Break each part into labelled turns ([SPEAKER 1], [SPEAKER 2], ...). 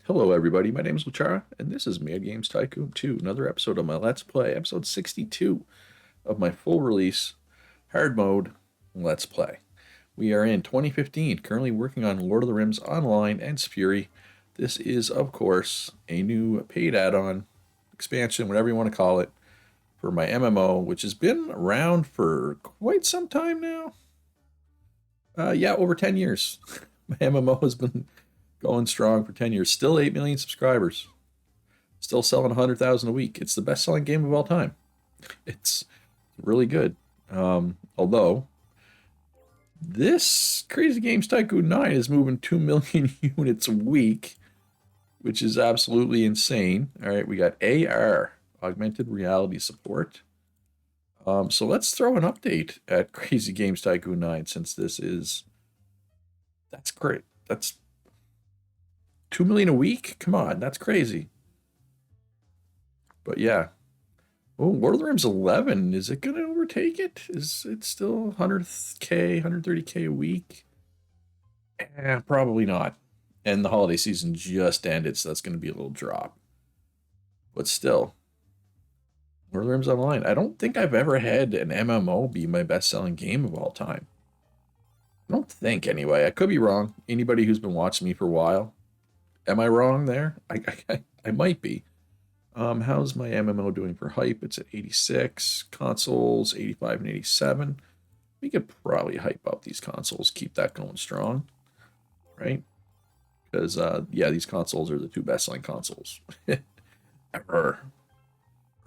[SPEAKER 1] Hello, everybody. My name is Luchara, and this is Mad Games Tycoon 2, another episode of my Let's Play, episode 62 of my full release hard mode Let's Play. We are in 2015, currently working on Lord of the Rings Online and Fury. This is, of course, a new paid add-on, expansion, whatever you want to call it, for my MMO, which has been around for quite some time now. Yeah, over 10 years. My MMO has been going strong for 10 years. Still 8 million subscribers. Still selling 100,000 a week. It's the best selling game of all time. It's really good. Although, this Crazy Games Tycoon 9 is moving 2 million units a week, which is absolutely insane. All right, we got AR, augmented reality support. So let's throw an update at Crazy Games Tycoon 9 since that's great. That's 2 million a week? Come on, that's crazy. But yeah. Oh, Lord of the Rings 11. Is it going to overtake it? Is it still 100K, 130K a week? Probably not. And the holiday season just ended, so that's going to be a little drop. But still, Lord of the Rings Online. I don't think I've ever had an MMO be my best selling game of all time. I don't think, anyway. I could be wrong. Anybody who's been watching me for a while, am I wrong there? I might be. How's my MMO doing for hype? It's at 86. Consoles, 85 and 87. We could probably hype up these consoles, keep that going strong, right? Because, yeah, these consoles are the two best-selling consoles ever,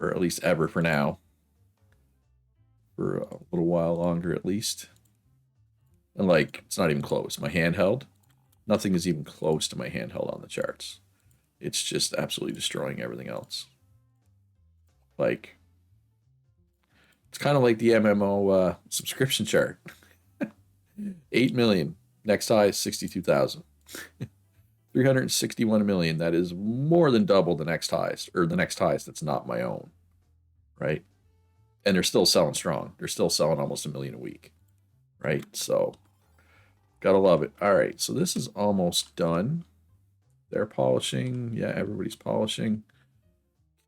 [SPEAKER 1] or at least ever for now, for a little while longer at least. And, like, it's not even close. My handheld, nothing is even close to my handheld on the charts. It's just absolutely destroying everything else. Like, it's kind of like the MMO subscription chart. 8 million. Next high is 62,000. 361 million. That is more than double the next highest, or the next highest that's not my own, right? And they're still selling strong. They're still selling almost a million a week, right? So, gotta love it. All right, so this is almost done. They're polishing. Yeah, everybody's polishing.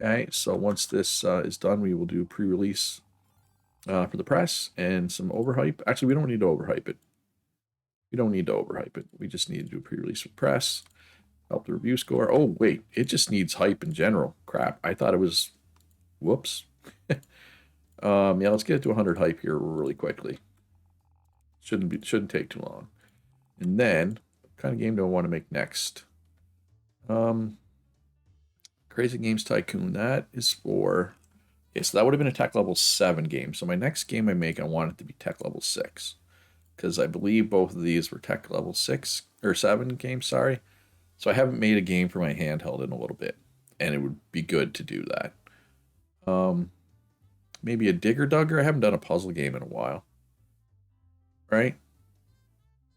[SPEAKER 1] Okay, so once this is done, we will do pre-release for the press and some overhype. Actually, we don't need to overhype it. We don't need to overhype it. We just need to do pre-release with press. Help the review score. Oh, wait. It just needs hype in general. Crap. I thought it was... Whoops. Yeah, let's get it to 100 hype here really quickly. Shouldn't take too long. And then, what kind of game do I want to make next? Crazy Games Tycoon. That is for... Okay, so that would have been a tech level 7 game. So my next game I make, I want it to be tech level 6. Because I believe both of these were tech level 6 or 7 games, sorry. So I haven't made a game for my handheld in a little bit. And it would be good to do that. Maybe a Digger Dugger. I haven't done a puzzle game in a while. Right?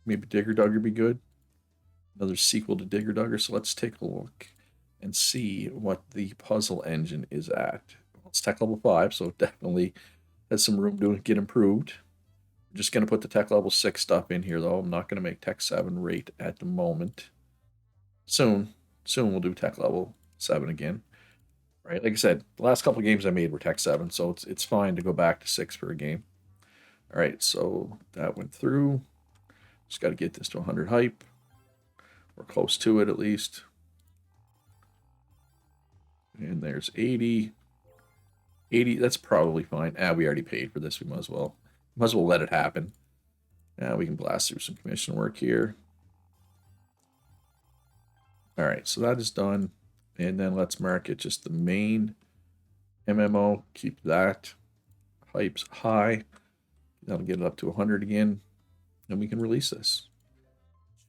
[SPEAKER 1] Maybe Digger Dugger be good. Another sequel to Digger Dugger. So let's take a look and see what the puzzle engine is at. Well, it's tech level 5, so it definitely has some room to get improved. I'm just going to put the tech level 6 stuff in here, though. I'm not going to make tech 7 rate at the moment. Soon we'll do tech level 7 again. Right, like I said, the last couple of games I made were tech 7, so it's fine to go back to 6 for a game. All right, so that went through. Just got to get this to 100 hype. We're close to it at least. And there's 80. 80, that's probably fine. We already paid for this. We might as well let it happen. Now we can blast through some commission work here. All right, so that is done. And then let's mark it just the main MMO. Keep that hypes high. That'll get it up to 100 again. And we can release this.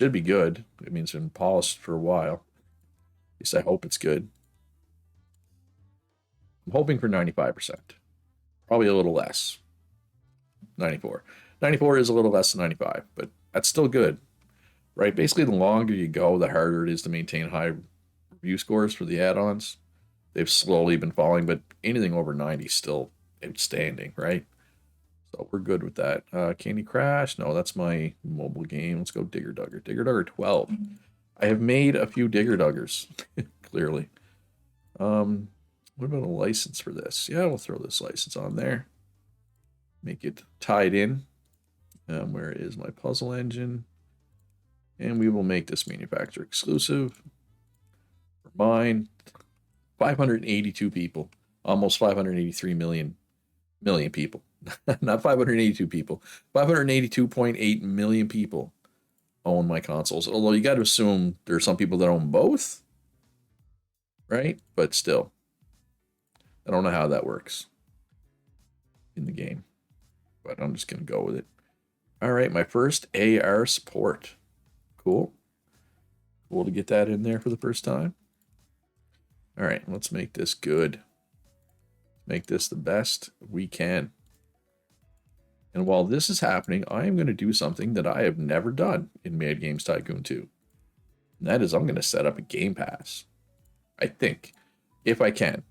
[SPEAKER 1] Should be good. It means it's been polished for a while. At least I hope it's good. I'm hoping for 95%. Probably a little less. 94. 94 is a little less than 95, but that's still good. Right? Basically, the longer you go, the harder it is to maintain high review scores for the add-ons. They've slowly been falling, but anything over 90 is still outstanding, right? So we're good with that. Candy Crush? No, that's my mobile game. Let's go Digger Dugger. Digger Dugger 12. I have made a few digger duggers, clearly. What about a license for this? Yeah, we'll throw this license on there. Make it tied in. Where is my puzzle engine? And we will make this manufacturer exclusive for mine. 582 people, almost 583 million people. Not 582 people, 582.8 million people own my consoles. Although you got to assume there are some people that own both, right? But still, I don't know how that works in the game, but I'm just going to go with it. All right, my first AR support. Cool. Cool to get that in there for the first time. All right, let's make this good. Make this the best we can. And while this is happening, I am going to do something that I have never done in Mad Games Tycoon 2. And that is I'm going to set up a Game Pass. I think, if I can.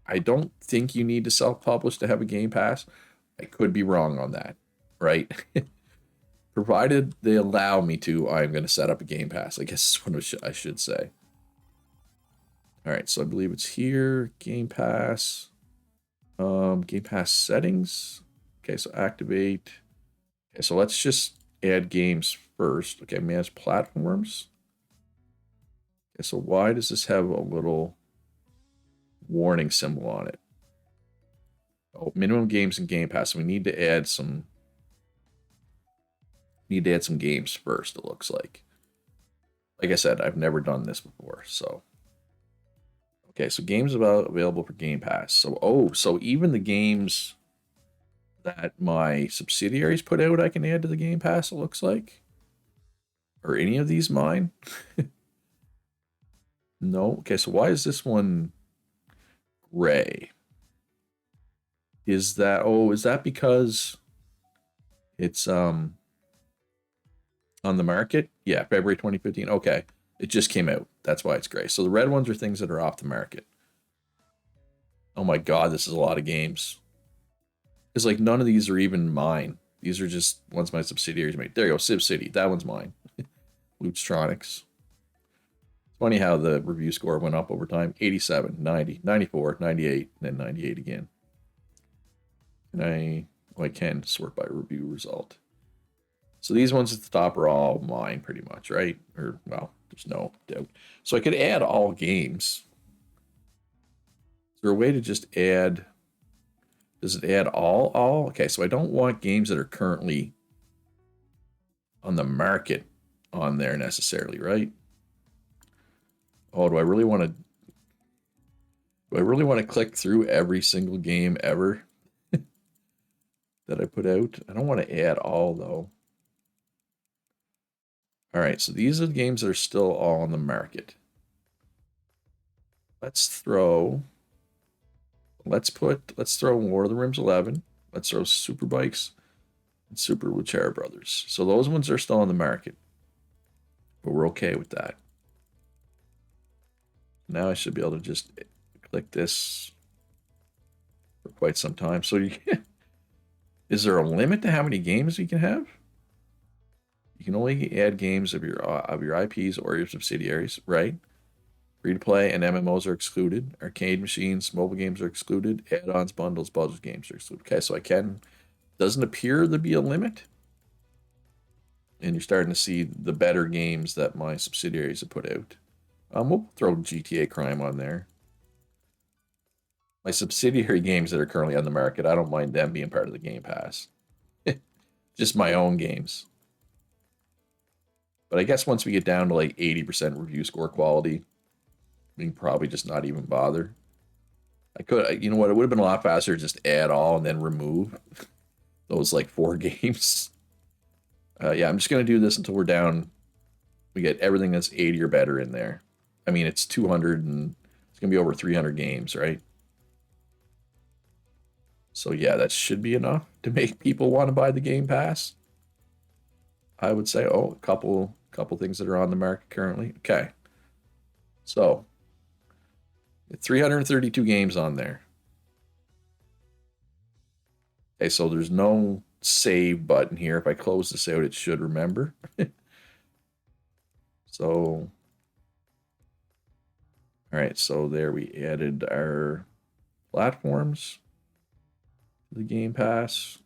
[SPEAKER 1] I don't think you need to self-publish to have a Game Pass. I could be wrong on that, right? Provided they allow me to, I'm going to set up a Game Pass. I guess is what I should say. All right, so I believe it's here. Game Pass. Game Pass settings. Okay, so activate. Okay, so let's just add games first. Okay, manage platforms. Okay, so why does this have a little warning symbol on it? Oh, minimum games in Game Pass. So we need to add some. Need to add some games first. It looks like. Like I said, I've never done this before, so. Okay, so games available for Game Pass. So even the games that my subsidiaries put out, I can add to the Game Pass. It looks like. Are any of these mine? No. Okay, so why is this one gray? Is that because it's on the market? Yeah, February 2015. Okay. It just came out. That's why it's gray. So the red ones are things that are off the market. Oh my god, this is a lot of games. It's like none of these are even mine. These are just ones my subsidiaries made. There you go, Civ City. That one's mine. Luchtronics. It's funny how the review score went up over time. 87, 90, 94, 98, and then 98 again. And I can sort by review result. So these ones at the top are all mine pretty much, right? Or, well, there's no doubt. So I could add all games. Is there a way to just add... Does it add all? Okay, so I don't want games that are currently on the market on there necessarily, right? Oh, do I really want to click through every single game ever that I put out? I don't want to add all, though. All right, so these are the games that are still all on the market. Let's throw War of the Rims 11. Let's throw Super Bikes and Super Luchera Brothers. So those ones are still on the market, but we're okay with that. Now I should be able to just click this for quite some time. So is there a limit to how many games you can have? You can only add games of your IPs or your subsidiaries, right? Free to play and MMOs are excluded. Arcade machines, mobile games are excluded. Add-ons, bundles, puzzle games are excluded. Okay, so doesn't appear to be a limit. And you're starting to see the better games that my subsidiaries have put out. We'll throw GTA Crime on there. My subsidiary games that are currently on the market, I don't mind them being part of the Game Pass. Just my own games. But I guess once we get down to like 80% review score quality, we can probably just not even bother. You know what? It would have been a lot faster to just add all and then remove those like 4 games. Yeah, I'm just going to do this until we're down. We get everything that's 80 or better in there. I mean, it's 200 and it's going to be over 300 games, right? So yeah, that should be enough to make people want to buy the Game Pass. I would say, a couple things that are on the market currently. Okay. So 332 games on there. Okay, so there's no save button here. If I close this out, it should remember. So So, all right, so there we added our platforms to the Game Pass.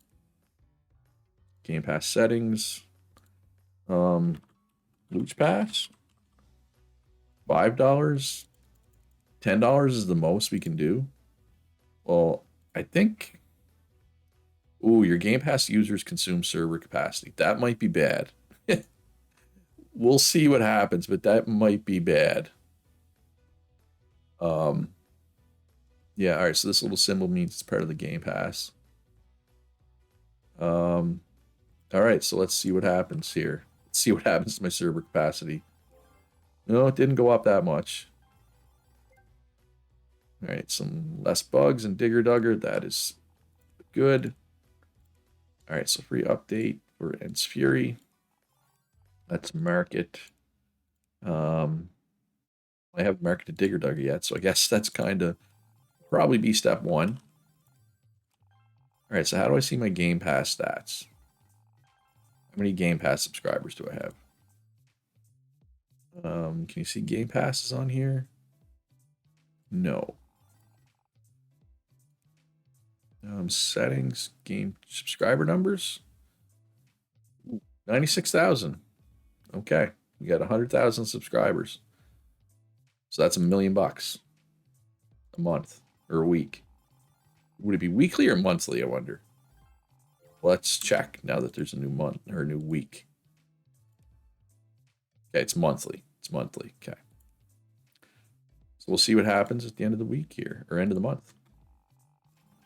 [SPEAKER 1] Game Pass settings. Luch Pass. $5. $10 is the most we can do. Well, I think. Ooh, your Game Pass users consume server capacity. That might be bad. We'll see what happens, but that might be bad. Yeah, all right, so this little symbol means it's part of the Game Pass. All right, so let's see what happens here. Let's see what happens to my server capacity. No, it didn't go up that much. All right, some less bugs and Digger Dugger. That is good. All right, so free update for Ents Fury. Let's mark it. I haven't marked a Digger Dugger yet, so I guess that's kind of probably be step one. All right, so how do I see my Game Pass stats? How many Game Pass subscribers do I have? Can you see Game Passes on here? No. Settings, game subscriber numbers. 96,000. Okay, we got 100,000 subscribers. So that's $1 million a month or a week. Would it be weekly or monthly? I wonder. Let's check now that there's a new month or a new week. Okay, it's monthly. It's monthly. Okay. So we'll see what happens at the end of the week here or end of the month.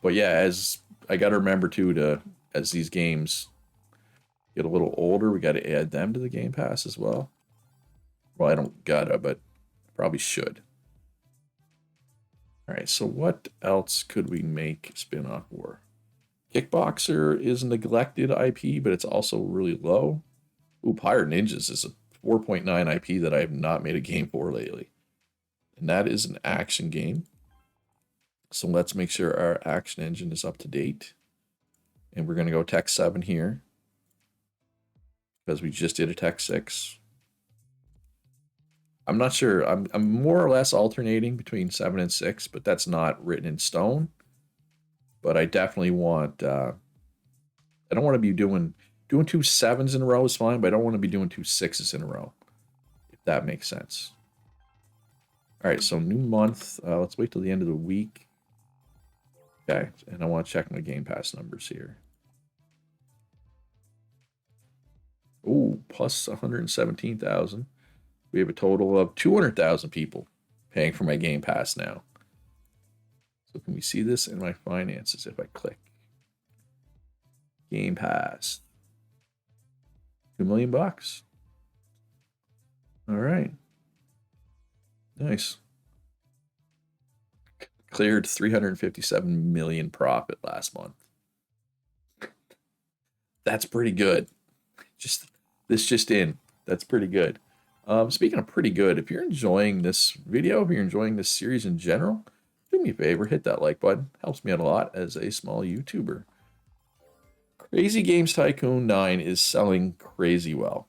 [SPEAKER 1] But yeah, as I got to remember too, as these games get a little older, we got to add them to the Game Pass as well. Well, I don't gotta, but I probably should. All right, so what else could we make spin-off for? Kickboxer is a neglected IP, but it's also really low. Ooh, Pirate Ninjas is a 4.9 IP that I have not made a game for lately. And that is an action game. So let's make sure our action engine is up to date. And we're going to go Tech 7 here. Because we just did a Tech 6. I'm not sure. I'm more or less alternating between 7 and 6, but that's not written in stone. But I definitely want... I don't want to be doing 2 7s in a row is fine, but I don't want to be doing 2 6s in a row. If that makes sense. All right, so new month. Let's wait till the end of the week. Okay, and I want to check my Game Pass numbers here. Ooh, plus 117,000. We have a total of 200,000 people paying for my Game Pass now. So can we see this in my finances if I click? Game Pass. $2 million. All right. Nice. Cleared 357 million profit last month. That's pretty good. This just in. That's pretty good. Speaking of pretty good, if you're enjoying this video, if you're enjoying this series in general, do me a favor, hit that like button. Helps me out a lot as a small YouTuber. Crazy Games Tycoon 9 is selling crazy well.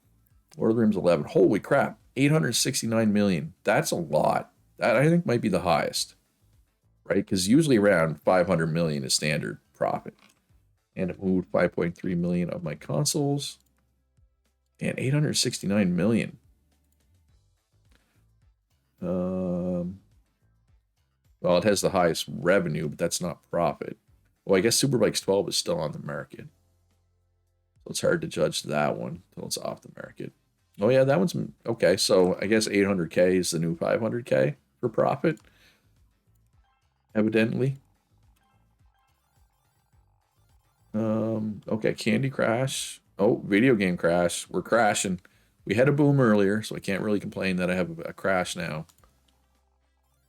[SPEAKER 1] Lord of the Rings 11. Holy crap. 869 million. That's a lot. That I think might be the highest. Right? Because usually around 500 million is standard profit. And it moved 5.3 million of my consoles. And 869 million. Well, it has the highest revenue, but that's not profit. Well, I guess Superbikes 12 is still on the market. So it's hard to judge that one until it's off the market. Oh, yeah, that one's... Okay, so I guess 800K is the new 500K for profit. Evidently. Okay, Candy Crush. Oh, video game crash. We're crashing. We had a boom earlier, so I can't really complain that I have a crash now.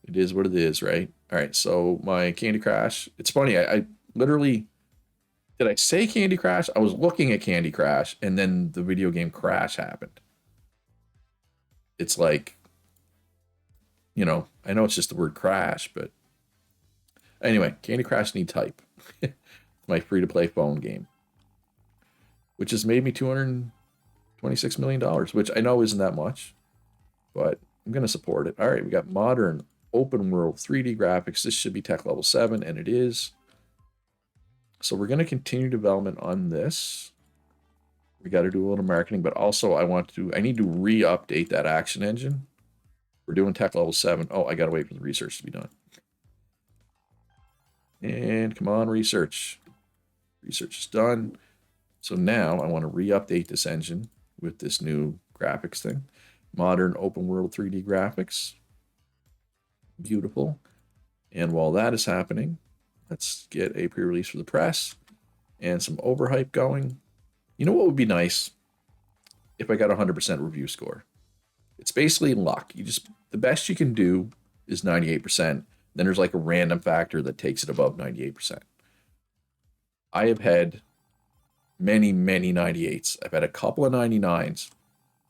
[SPEAKER 1] It is what it is, right? All right, so my Candy Crush. It's funny, I literally... Did I say Candy Crush? I was looking at Candy Crush, and then the video game crash happened. It's like... You know, I know it's just the word crash, but... Anyway, Candy Crush need type. My free-to-play phone game. Which has made me $226 million, which I know isn't that much. but I'm going to support it. All right, we got modern open world 3D graphics. This should be tech level 7, and it is. So we're going to continue development on this. We got to do a little marketing, but also I need to re-update that action engine. We're doing tech level 7. Oh, I got to wait for the research to be done. And come on, research. Research is done. So now I want to re-update this engine with this new graphics thing. Modern open world 3D graphics. Beautiful. And while that is happening, let's get a pre-release for the press and some overhype going. You know what would be nice? If I got a 100% review score. It's basically luck. The best you can do is 98%. Then there's like a random factor that takes it above 98%. I have had many, many 98s. I've had a couple of 99s,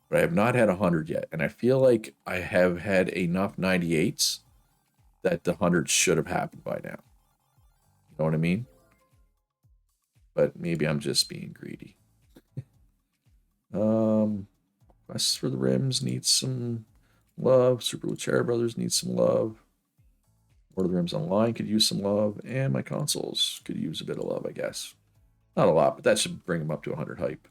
[SPEAKER 1] but I have not had 100 yet. And I feel like I have had enough 98s that the 100 should have happened by now. You know what I mean? But maybe I'm just being greedy. Quests for the Rims needs some love. Super Luchera Brothers needs some love. Lord of the Rims Online could use some love. And my consoles could use a bit of love, I guess. Not a lot, but that should bring them up to 100 hype.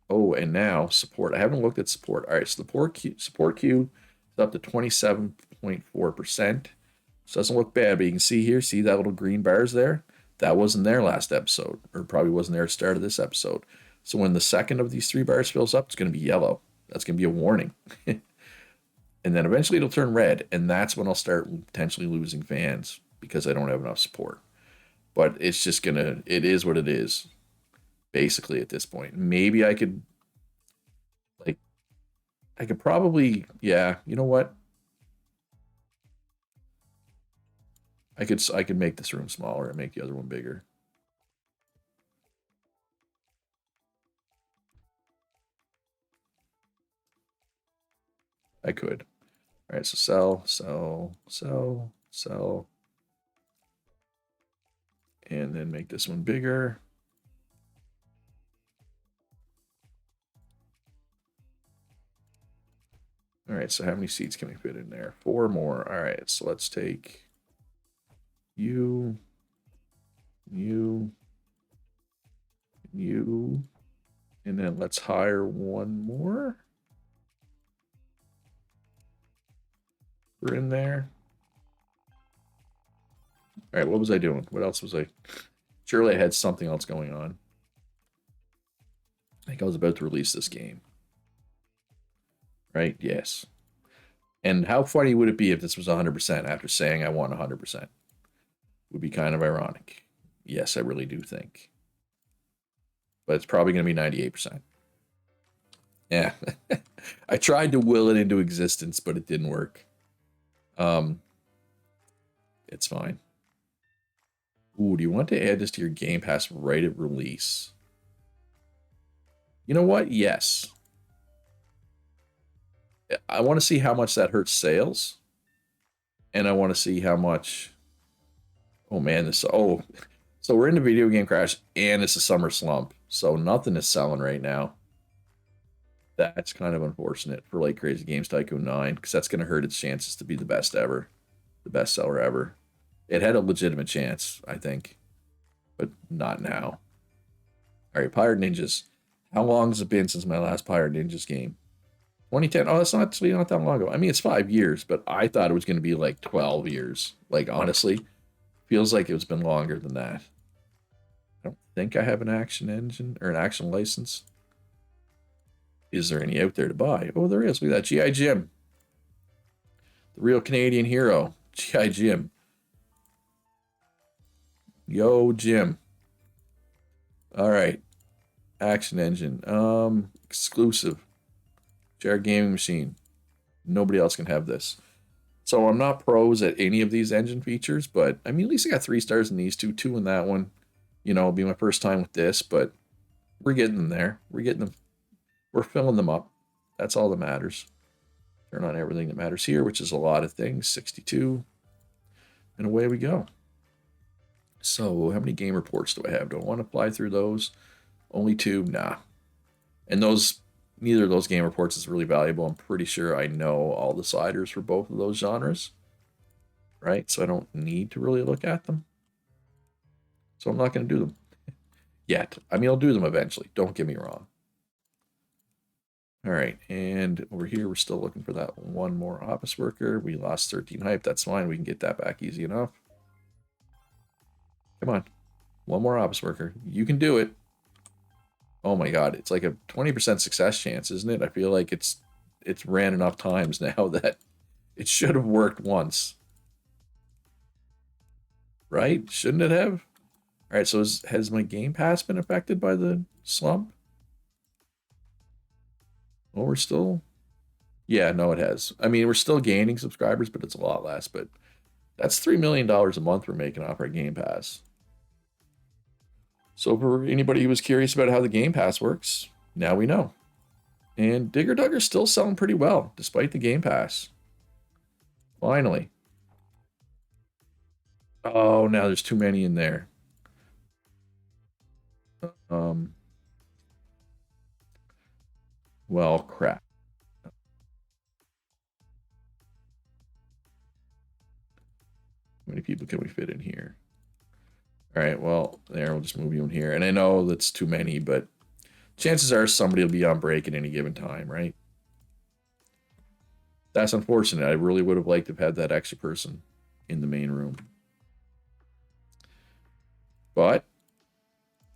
[SPEAKER 1] Oh, and now support. I haven't looked at support. All right, so the support queue is up to 27.4%. So doesn't look bad, but you can see here, see that little green bars there? That wasn't there last episode, or probably wasn't there at the start of this episode. So when the second of these 3 bars fills up, it's going to be yellow. That's going to be a warning. And then eventually it'll turn red, and that's when I'll start potentially losing fans because I don't have enough support. But it's just it is what it is, basically, at this point. Maybe I could probably, yeah, you know what? I could make this room smaller and make the other one bigger. I could. All right, so sell. And then make this one bigger. All right, so how many seats can we fit in there? 4 more. All right, so let's take you, and then let's hire 1 more. We're in there. All right, what was I doing? What else was I? Surely I had something else going on. I think I was about to release this game. Right? Yes. And how funny would it be if this was 100% after saying I want 100%? Would be kind of ironic. Yes, I really do think. But it's probably going to be 98%. Yeah. I tried to will it into existence, but it didn't work. It's fine. Ooh, do you want to add this to your Game Pass right at release? You know what? Yes. I want to see how much that hurts sales. And I want to see how much... Oh, man. So we're in the video game crash, and it's a summer slump. So nothing is selling right now. That's kind of unfortunate for like Crazy Games Tycoon 9, because that's going to hurt its chances to be the best ever. The best seller ever. It had a legitimate chance, I think. But not now. All right, Pirate Ninjas. How long has it been since my last Pirate Ninjas game? 2010. Oh, that's not that long ago. I mean, it's 5 years, but I thought it was going to be like 12 years. Like, honestly, feels like it's been longer than that. I don't think I have an action engine or an action license. Is there any out there to buy? Oh, there is. Look at that. G.I. Jim. The real Canadian hero. G.I. Jim. Yo, Jim. All right. Action engine. Exclusive. JR Gaming Machine. Nobody else can have this. So I'm not pros at any of these engine features, but I mean, at least I got 3 stars in these 2 in that one. You know, it'll be my first time with this, but we're getting them there. We're getting them. We're filling them up. That's all that matters. Turn on everything that matters here, which is a lot of things. 62. And away we go. So how many game reports do I have? Do I want to fly through those? Only 2? Nah. And those neither of those game reports is really valuable. I'm pretty sure I know all the sliders for both of those genres, right? So I don't need to really look at them. So I'm not going to do them yet. I mean, I'll do them eventually. Don't get me wrong. All right, and over here, we're still looking for that one more office worker. We lost 13 hype. That's fine. We can get that back easy enough. Come on. One more office worker. You can do it. Oh my god, it's like a 20% success chance, isn't it? I feel like it's ran enough times now that it should have worked once. Right? Shouldn't it have? All right, so has my Game Pass been affected by the slump? Well, we're still... Yeah, no, it has. I mean, we're still gaining subscribers, but it's a lot less. But that's $3 million a month we're making off our Game Pass. So for anybody who was curious about how the Game Pass works, now we know. And Digger Dugger's still selling pretty well, despite the Game Pass. Finally. Oh, now there's too many in there. Um, well, crap. How many people can we fit in here? All right, well, there, we'll just move you in here. And I know that's too many, but chances are somebody will be on break at any given time, right? That's unfortunate. I really would have liked to have had that extra person in the main room. But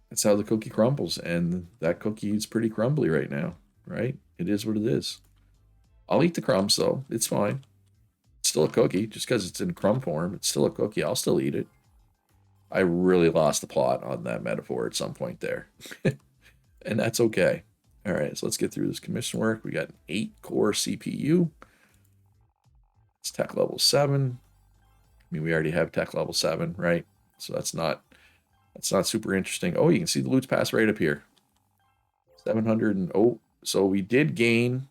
[SPEAKER 1] that's how the cookie crumbles, and that cookie is pretty crumbly right now, right? It is what it is. I'll eat the crumbs, though. It's fine. It's still a cookie. Just because it's in crumb form, it's still a cookie. I'll still eat it. I really lost the plot on that metaphor at some point there. And that's okay. All right, so let's get through this commission work. We got an 8-core CPU. It's tech level 7. I mean, we already have tech level 7, right? So that's not super interesting. Oh, you can see the loot's pass right up here. 700 and oh, so we did gain.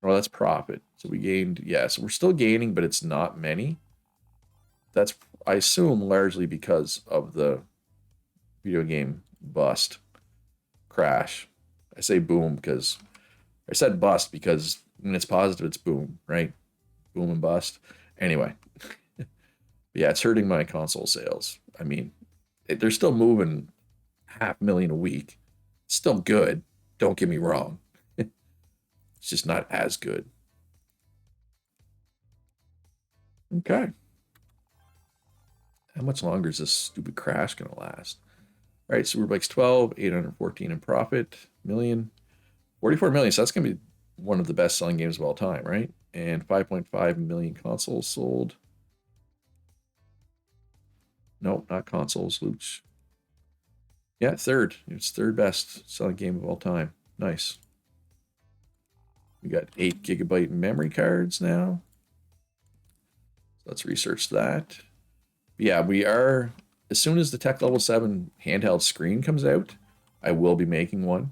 [SPEAKER 1] Oh, that's profit. So we gained, yeah, so we're still gaining, but it's not many. That's, I assume, largely because of the video game bust crash. I say boom because I said bust because when it's positive, it's boom, right? Boom and bust. Anyway, yeah, it's hurting my console sales. I mean, they're still moving 500,000 a week. Still good. Don't get me wrong. It's just not as good. Okay. How much longer is this stupid crash going to last? All right, Superbike's 12, 814 in profit, million, 44 million. So that's going to be one of the best selling games of all time, right? And 5.5 million consoles sold. Nope, not consoles, Luch. Yeah, third. It's third best selling game of all time. Nice. We got 8 gigabyte memory cards now. Let's research that. Yeah, we are. As soon as the Tech Level 7 handheld screen comes out, I will be making one.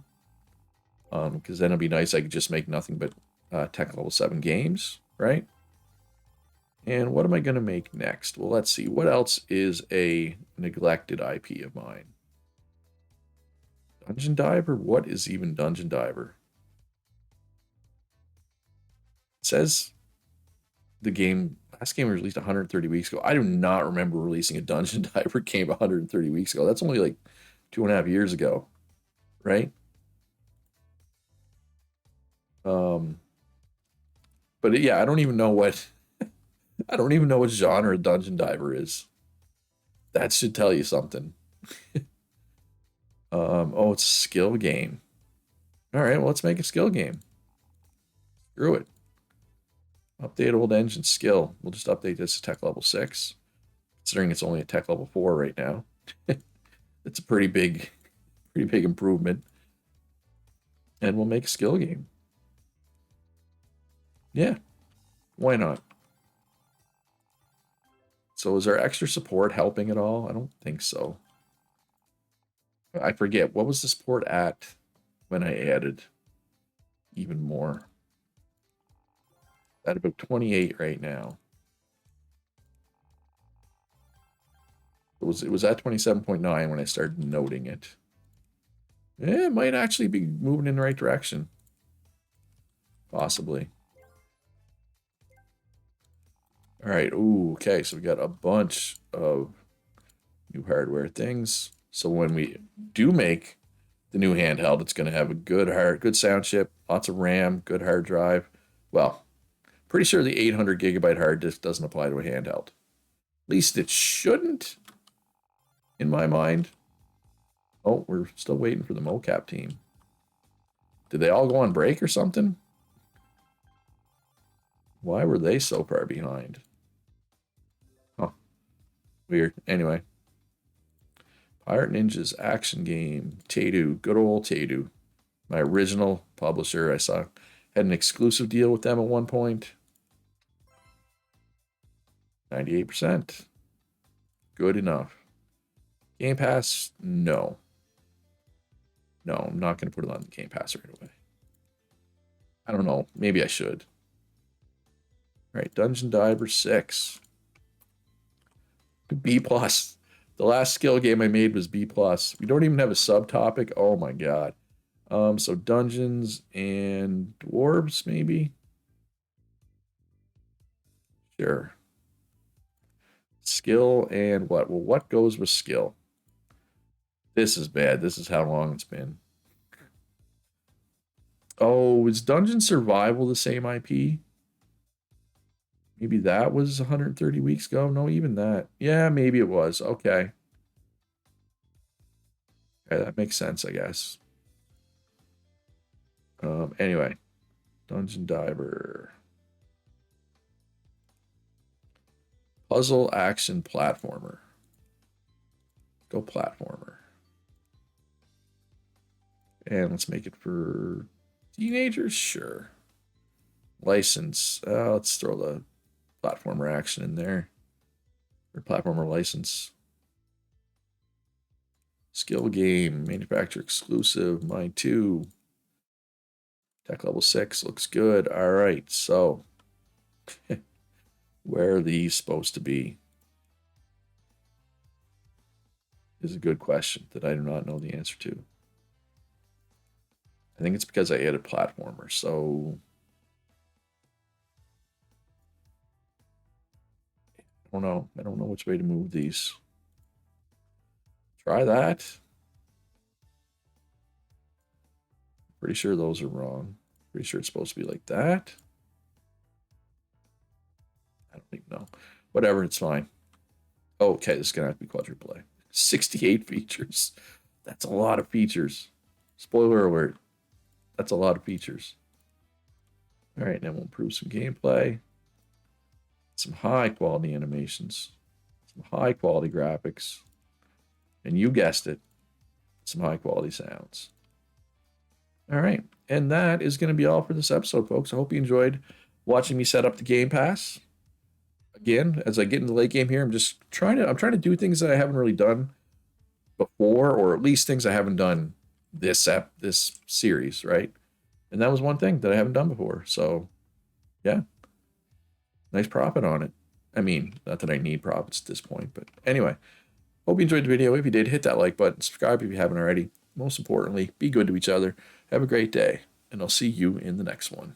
[SPEAKER 1] Because then it'll be nice. I could just make nothing but Tech Level 7 games, right? And what am I going to make next? Well, let's see. What else is a neglected IP of mine? Dungeon Diver? What is even Dungeon Diver? It says the last game was released 130 weeks ago. I do not remember releasing a Dungeon Diver game 130 weeks ago. That's only like 2.5 years ago, right? But yeah, I don't even know what genre Dungeon Diver is. That should tell you something. Oh, it's a skill game. All right, well, let's make a skill game. Screw it. Update old engine skill. We'll just update this to tech level 6, considering it's only a tech level 4 right now. It's a pretty big improvement. And we'll make a skill game. Yeah, why not? So is our extra support helping at all? I don't think so. I forget. What was the support at when I added even more? At about 28 right now. It was at 27.9 when I started noting it. It might actually be moving in the right direction. Possibly. All right. Ooh, okay. So we got a bunch of new hardware things. So when we do make the new handheld, it's going to have a good sound chip, lots of RAM, good hard drive. Well, pretty sure the 800 gigabyte hard disk doesn't apply to a handheld. At least it shouldn't, in my mind. Oh, we're still waiting for the mocap team. Did they all go on break or something? Why were they so far behind? Oh, weird. Anyway. Pirate Ninja's action game. Tadu. Good old Tadu. My original publisher. I saw had an exclusive deal with them at one point. 98%. Good enough. Game Pass? No. No, I'm not going to put it on the Game Pass right away. I don't know. Maybe I should. All right, Dungeon Diver 6. B+. The last skill game I made was B+. We don't even have a subtopic. Oh my god. So dungeons and dwarves, maybe? Sure. Skill and what? Well, what goes with skill? This is bad. This is how long it's been. Oh, is Dungeon Survival the same IP? Maybe that was 130 weeks ago. No, even that. Yeah, maybe it was. Okay. Okay, that makes sense, I guess. Anyway, Dungeon Diver. Puzzle action platformer. Go platformer. And let's make it for teenagers. Sure. License. Let's throw the platformer action in there. Or platformer license. Skill game. Manufacturer exclusive. Mine too. Tech level 6. Looks good. All right. So, where are these supposed to be? Is a good question that I do not know the answer to. I think it's because I added platformer. So, I don't know. I don't know which way to move these. Try that. Pretty sure those are wrong. Pretty sure it's supposed to be like that. I don't even know. Whatever, it's fine. Okay, this is going to have to be quadruple A. 68 features. That's a lot of features. Spoiler alert. That's a lot of features. All right, now we'll improve some gameplay. Some high quality animations. Some high quality graphics. And you guessed it, some high quality sounds. All right. And that is going to be all for this episode, folks. I hope you enjoyed watching me set up the Game Pass. Again, as I get into the late game here, I'm trying to do things that I haven't really done before, or at least things I haven't done this series, right? And that was one thing that I haven't done before. So, yeah, nice profit on it. I mean, not that I need profits at this point, but anyway, hope you enjoyed the video. If you did, hit that like button, subscribe if you haven't already. Most importantly, be good to each other. Have a great day, and I'll see you in the next one.